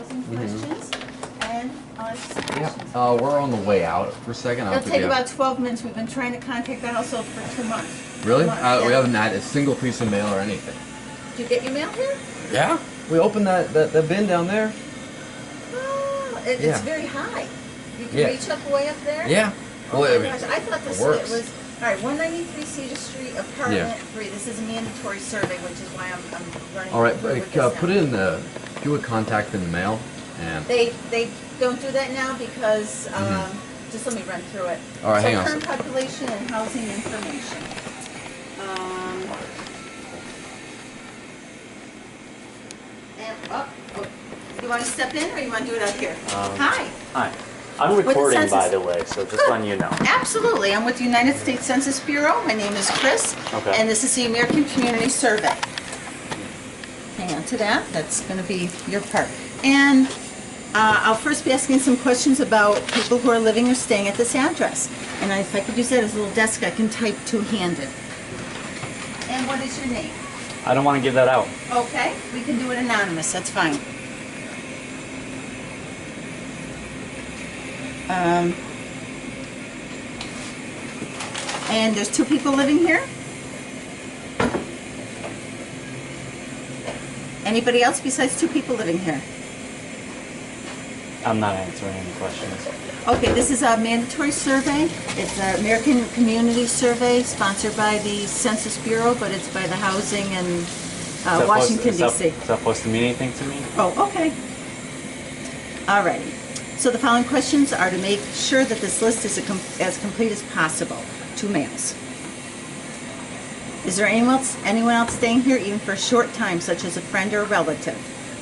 housing questions and Yeah, questions. we're on the way out for a second. It'll take about 12 minutes. We've been trying to contact the household for 2 months. Really? 2 months, yeah. We haven't had a single piece of mail or anything. Did you get your mail here? Yeah. We opened that bin down there. Oh, it's Yeah. very high. You can Yeah. reach up way up there? Yeah. Oh Well, my gosh, I thought this works. was, all right, 193 Cedar Street, apartment Yeah. 3. This is a mandatory survey, which is why I'm running All right, through with this put now. it in the. If you would contact in the mail, and They don't do that now because, just let me run through it. All right, so hang on a current second. population and housing information. You want to step in or you want to do it out here? Hi. Hi. I'm With the recording, by census. the way, so just Good. letting you know. Absolutely. I'm with the United States Census Bureau. My name is Chris. Okay. And this is the American Community Survey. Hang on to that. That's going to be your part. And I'll first be asking some questions about people who are living or staying at this address. And if I could use that as a little desk, I can type two-handed. And what is your name? I don't want to give that out. Okay. We can do it anonymous. That's fine. And there's 2 people living here? Anybody else besides 2 people living here? I'm not answering any questions. Okay, this is a mandatory survey. It's an American Community Survey sponsored by the Census Bureau, but it's by the Housing and Washington, D.C. Is that supposed to mean anything to me? Oh, okay. Alrighty. So the following questions are to make sure that this list is as complete as possible. 2 males. Is there anyone else staying here even for a short time, such as a friend or a relative?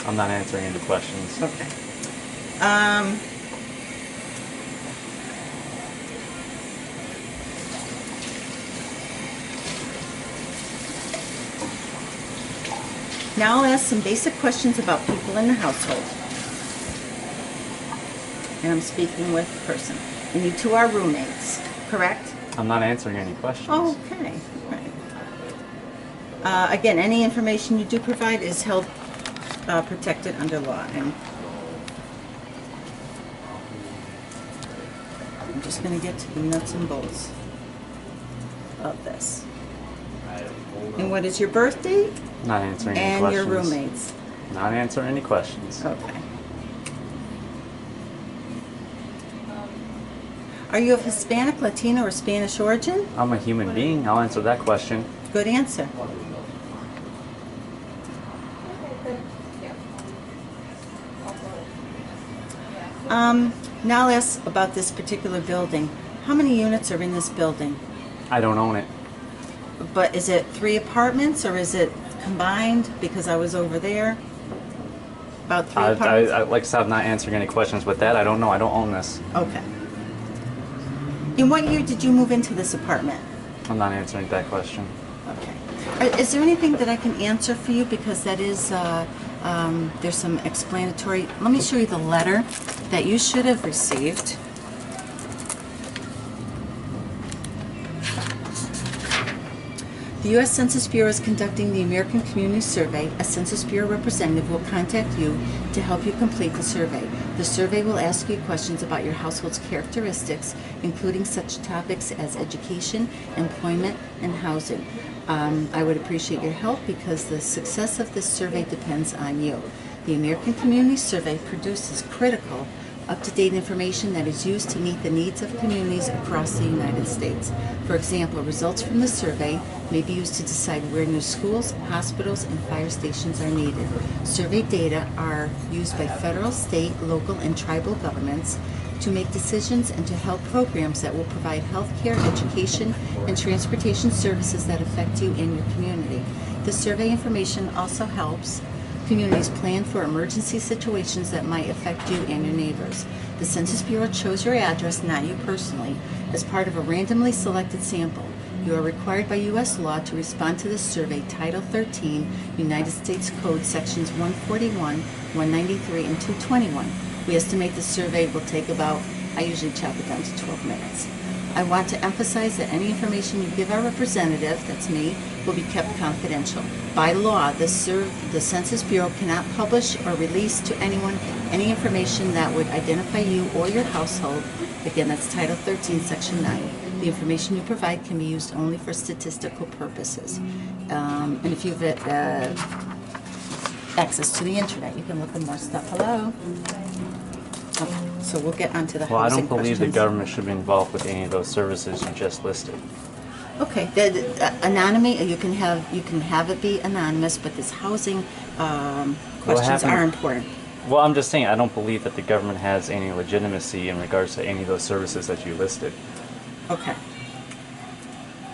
I'm not answering any questions. Okay. Now I'll ask some basic questions about people in the household. And I'm speaking with a person. And you 2 are roommates, correct? I'm not answering any questions. Okay. Right. Again, any information you do provide is held protected under law. And I'm just going to get to the nuts and bolts of this. And what is your birth date? Not answering any And questions. your roommates. Not answering any questions. Okay. Are you of Hispanic, Latino, or Spanish origin? I'm a human being. I'll answer that question. Good answer. Now I'll ask about this particular building. How many units are in this building? I don't own it. But is it 3 apartments or is it combined? Because I was over there. About 3 apartments? Like I said, I'm not answering any questions with that. I don't know. I don't own this. Okay. In what year did you move into this apartment? I'm not answering that question. Okay. Is there anything that I can answer for you? Because that is, there's some explanatory. Let me show you the letter that you should have received. The U.S. Census Bureau is conducting the American Community Survey. A Census Bureau representative will contact you to help you complete the survey. The survey will ask you questions about your household's characteristics, including such topics as education, employment, and housing. I would appreciate your help because the success of this survey depends on you. The American Community Survey produces critical, up-to-date information that is used to meet the needs of communities across the United States. For example, results from the survey may be used to decide where new schools, hospitals, and fire stations are needed. Survey data are used by federal, state, local, and tribal governments to make decisions and to help programs that will provide health care, education, and transportation services that affect you and your community. The survey information also helps communities plan for emergency situations that might affect you and your neighbors. The Census Bureau chose your address, not you personally, as part of a randomly selected sample. You are required by U.S. law to respond to this survey, Title 13, United States Code, Sections 141, 193, and 221. We estimate the survey will take about, I usually chop it down to 12 minutes. I want to emphasize that any information you give our representative, that's me, will be kept confidential. By law, the Census Bureau cannot publish or release to anyone any information that would identify you or your household. Again, that's Title 13, Section 9. The information you provide can be used only for statistical purposes. And if you've access to the internet, you can look at more stuff. Hello? Okay, so we'll get onto the Well, I housing don't believe the questions. government should be involved with any of those services you just listed. Okay, anonymity, you can have it be anonymous, but this housing questions are important. Well, I'm just saying, I don't believe that the government has any legitimacy in regards to any of those services that you listed. Okay.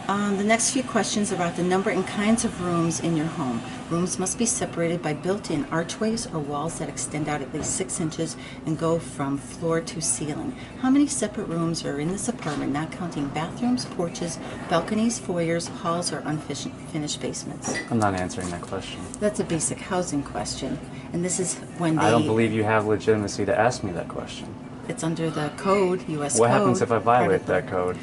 The next few questions are about the number and kinds of rooms in your home. Rooms must be separated by built-in archways or walls that extend out at least 6 inches and go from floor to ceiling. How many separate rooms are in this apartment, not counting bathrooms, porches, balconies, foyers, halls, or unfinished basements? I'm not answering that question. That's a basic housing question, and this is when I don't believe you have legitimacy to ask me that question. It's under the code, U.S. What code. happens if I violate that code?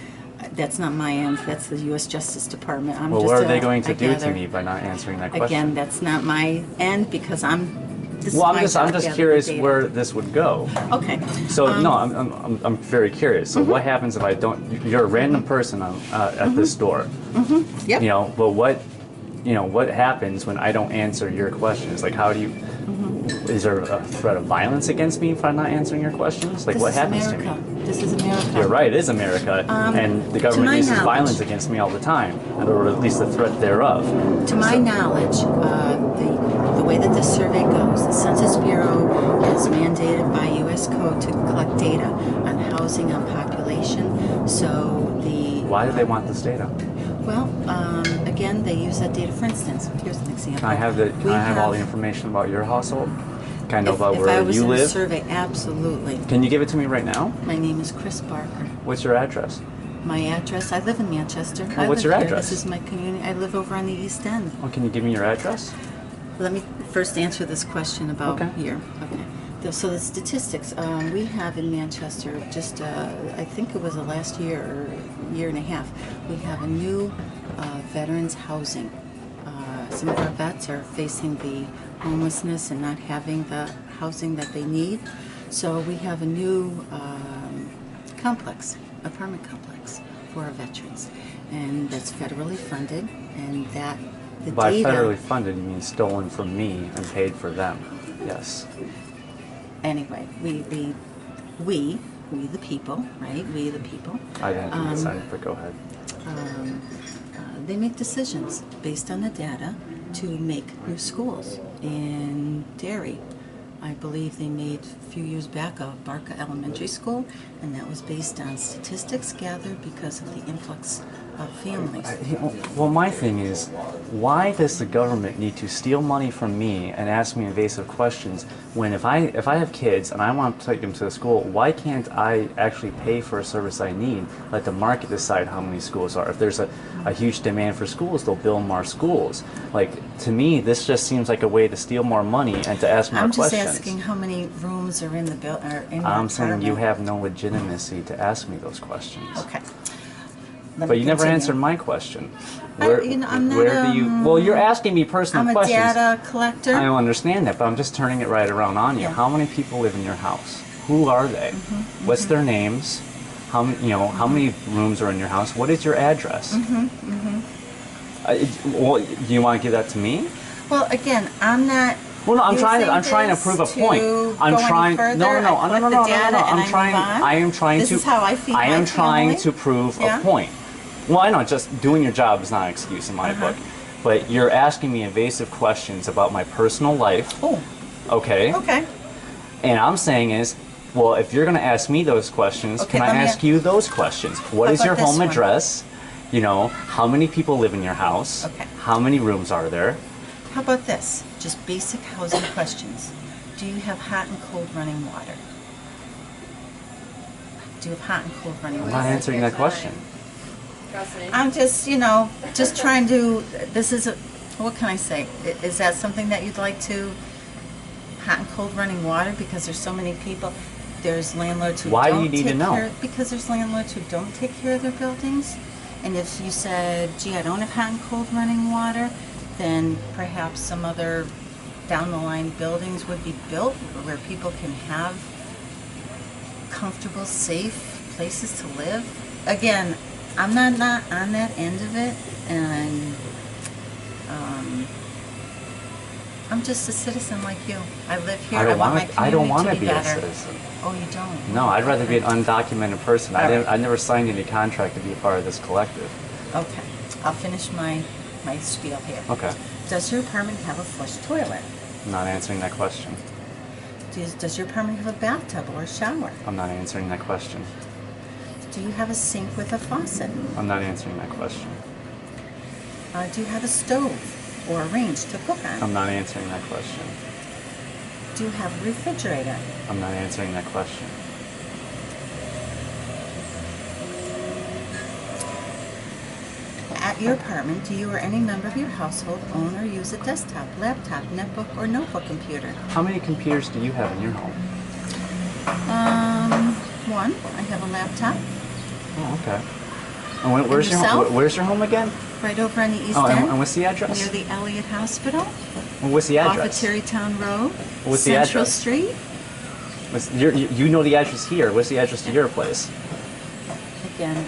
That's not my end. That's the U.S. Justice Department. I'm Well, just what are they going to a do to gather. me by not answering that question? Again, that's not my end because this Well, is my I'm job just gathering curious data. where this would go. Okay. So no, I'm very curious. So what happens if I don't? You're a random person at this store. Yep. You know, but what happens when I don't answer your questions? Like, how do you? Is there a threat of violence against me if I'm not answering your questions? Like, This what is happens America. to me? This is America. You're right. It is America, and the to government my uses knowledge- violence against me all the time, or at least the threat thereof. To my knowledge, the way that this survey goes, the Census Bureau is mandated by U.S. code to collect data on housing, on population. So the Why do they want this data? well, again, they use that data. For instance, here's an example. Can I have We all the information about your household? Can I know about if where I was you in a live? survey, absolutely. Can you give it to me right now? My name is Chris Barker. What's your address? My address, I live in Manchester. I what's live your here. address? This is my community. I live over on the East End. Oh, can you give me your address? Let me first answer this question about Okay. here. Okay. So the statistics we have in Manchester, just I think it was the last year or year and a half, we have a new veterans housing. Some of our vets are facing the homelessness and not having the housing that they need. So we have a new apartment complex for our veterans, and that's federally funded, and that the By data. federally funded, you mean stolen from me and paid for them. Yes. Anyway, we the people, right? We the people. I didn't do this, but go ahead. They make decisions based on the data to make new schools. In Derry, I believe they made a few years back a Barca Elementary School, and that was based on statistics gathered because of the influx of families. Well, my thing is, why does the government need to steal money from me and ask me invasive questions when if I have kids and I want to take them to the school, why can't I actually pay for a service I need? Let the market decide how many schools are. If there's a huge demand for schools, they'll build more schools. Like, to me, this just seems like a way to steal more money and to ask more I'm just questions. asking how many rooms are in the I'm saying you apartment. have no legitimacy to ask me those questions. Okay. Let But me you never continue. answered my question. I'm not, where do you? Well, you're asking me personal I'm a questions. data collector. I don't understand that, but I'm just turning it right around on you. Yeah. How many people live in your house? Who are they? What's their names? How many rooms are in your house? What is your address? Well, do you want to give that to me? Well, again, I'm not. Well, no, I'm trying to this prove a to point. I'm go any trying. further. No. I collect the data and I'm I trying. move on. I am trying This to. is how I feed I my am trying family. to prove Yeah. a point. Well, I know, just doing your job is not an excuse in my book. But you're asking me invasive questions about my personal life. Oh, Okay. okay. And I'm saying is, well, if you're going to ask me those questions, Okay, can I let me ask you those questions? What How is your about this home one? address? You know, how many people live in your house? Okay. How many rooms are there? How about this? Just basic housing questions. Do you have hot and cold running water? Do you have hot and cold running I'm water? not answering that question. I'm just, just trying to, what can I say? Is that something that you'd like to, hot and cold running water because there's so many people? There's landlords who Why do don't you need to take know? care, because there's landlords who don't take care of their buildings. And if you said, gee, I don't have hot and cold running water, then perhaps some other down the line buildings would be built where people can have comfortable, safe places to live. Again, I'm not on that end of it, and I'm just a citizen like you. I live here. I want my community I don't want to to be be a better. citizen. Oh, you don't? No, I'd rather be an undocumented person. All right. I never signed any contract to be a part of this collective. Okay, I'll finish my spiel here. Okay. Does your apartment have a flush toilet? I'm not answering that question. Does your apartment have a bathtub or a shower? I'm not answering that question. Do you have a sink with a faucet? I'm not answering that question. Do you have a stove or a range to cook on? I'm not answering that question. Do you have a refrigerator? I'm not answering that question. At your apartment, do you or any member of your household own or use a desktop, laptop, netbook, or notebook computer? How many computers do you have in your home? One. I have a laptop Oh, okay. And where's your yourself? home? Where's your home again? right over on the east Oh, end, and what's the address? near the Elliott Hospital, What's the off of address? Terrytown Road, What's the Central address? Street. You know the address here. What's the address to your place? Again,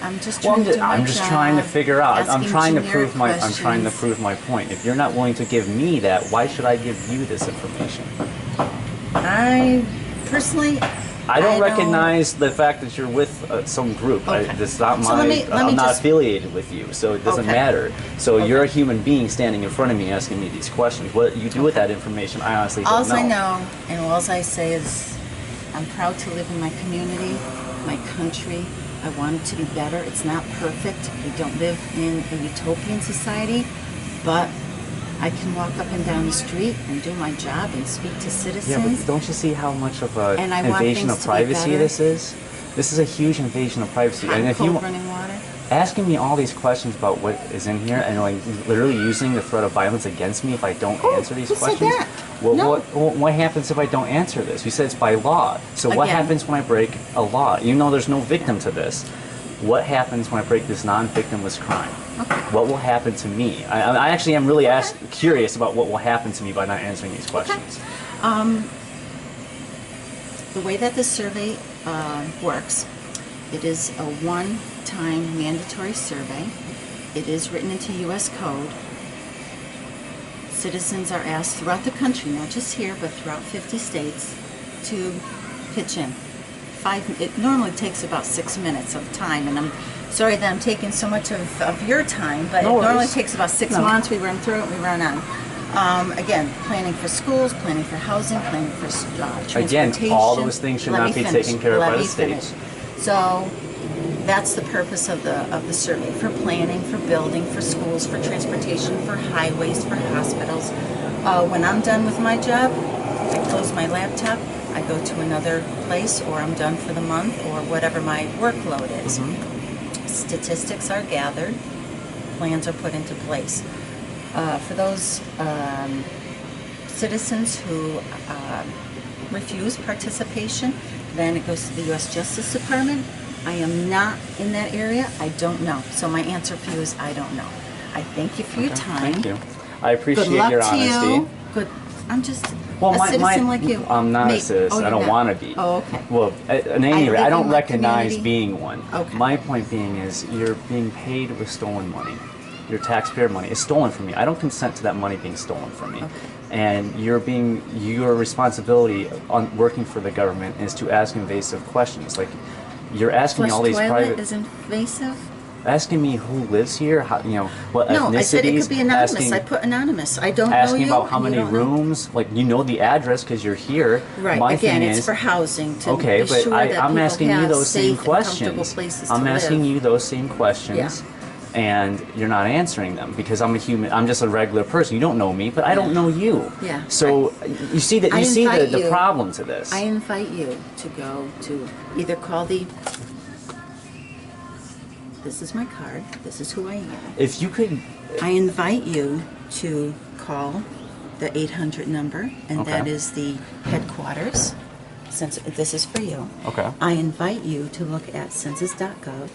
I'm just Well, trying to do my I'm just trying to job, figure out. I'm asking trying to generic prove my. I'm trying to questions. prove my point. If you're not willing to give me that, why should I give you this information? I personally, I don't recognize the fact that you're with some group. Okay. It's not So my. let me I'm not just- affiliated with you, so it doesn't Okay. matter. So Okay. you're a human being standing in front of me asking me these questions. What you do with that information, I honestly don't Alls know. I know and alls I say is I'm proud to live in my community, my country. I want it to be better. It's not perfect. We don't live in a utopian society, but I can walk up and down the street and do my job and speak to Yeah, citizens. but don't you see how much of an And I want invasion things of to be privacy better. this is? This is a huge invasion of privacy. Hot And and if you cold running water. asking me all these questions about what is in here and like literally using the threat of violence against me if I don't answer these who said questions. that? Well, No. what happens if I don't answer this? You said it's by law. So what Again. happens when I break a law? You know there's no victim to this. What happens when I break this non-victimless crime? Okay. What will happen to me? I actually am really curious about what will happen to me by not answering these questions. The way that this survey works, it is a one-time mandatory survey. It is written into U.S. code. Citizens are asked throughout the country, not just here, but throughout 50 states, to pitch in. It normally takes about 6 minutes of time, and I'm sorry that I'm taking so much of your time, but No it normally worries. takes about 6 No. months. We run through it, we run on. Again, planning for schools, planning for housing, planning for transportation. Again, all those things should Let not me be finish. taken care of Let by the me state. finish. So that's the purpose of the survey, for planning, for building, for schools, for transportation, for highways, for hospitals. When I'm done with my job, I close my laptop, I go to another place, or I'm done for the month, or whatever my workload is. Statistics are gathered, plans are put into place. For those citizens who refuse participation, then it goes to the U.S. Justice Department. I am not in that area. I don't know. So my answer for you is I don't know. I thank you for your Okay, time. Thank you. I appreciate Good luck your to honesty. you. Good. I'm just Well, a citizen like you. I'm not a Maybe. citizen. Oh, I don't you're want not. to be. Oh, okay. Well, at any I rate, live I don't in my recognize community. being one. Okay. My point being is you're being paid with stolen money. Your taxpayer money is stolen from me. I don't consent to that money being stolen from me. Okay. And your responsibility on working for the government is to ask invasive questions. Like you're asking me Flush all these toilet private, is invasive. asking me who lives here, how, what No, ethnicities. I said it could be anonymous. asking- I put anonymous. I don't know asking you. about how and you many don't know- rooms, like you know the address because you're here. Right. My Again, thing it's is, for housing to okay, be but sure that I'm people asking have you those same safe and comfortable questions. places I'm to asking live. you those same questions. Yeah. And you're not answering them because I'm a human. I'm just a regular person. You don't know me, but I don't know you. Yeah, So you see that I you see invite the you- problem to this. I invite you to go to either call the. This is my card. This is who I am. If you could, I invite you to call the 800 number, and Okay. that is the headquarters since this is for you, Okay. I invite you to look at census.gov.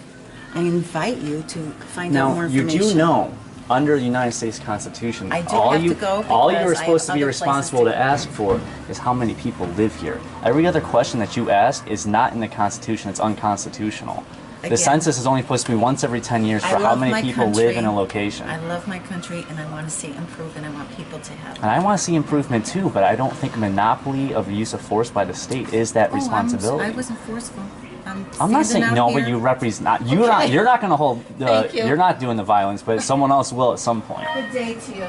I invite you to find out Now, more you information. do know, under the United States Constitution, I do all have you to go all because you're I supposed have to be other places responsible to to go. ask for is how many people live here. Every other question that you ask is not in the Constitution. It's unconstitutional. The Again, census is only supposed to be once every 10 years I for how love many my people live country. in a location. I love my country, and I want to see improvement. I want people to have. And I want to see improvement too, but I don't think monopoly of the use of force by the state is that responsibility. I wasn't forceful. I'm not saying standing no, out but here. you represent. You're not going to hold. Thank you. You're not doing the violence, but someone else will at some point. Good day to you.